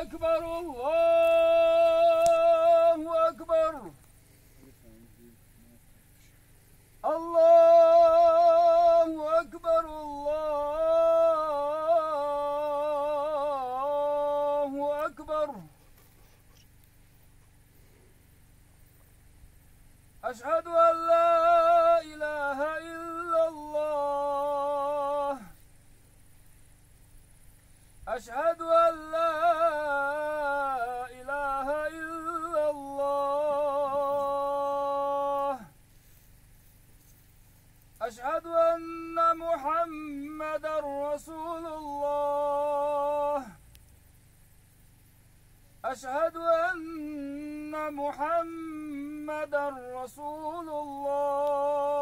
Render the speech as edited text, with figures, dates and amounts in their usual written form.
أكبر الله أكبر الله أكبر الله أكبر أشهد أن لا إله إلا الله أشهد أن لا إله إلا الله أشهد أن محمدا رسول الله أشهد أن محمدا رسول الله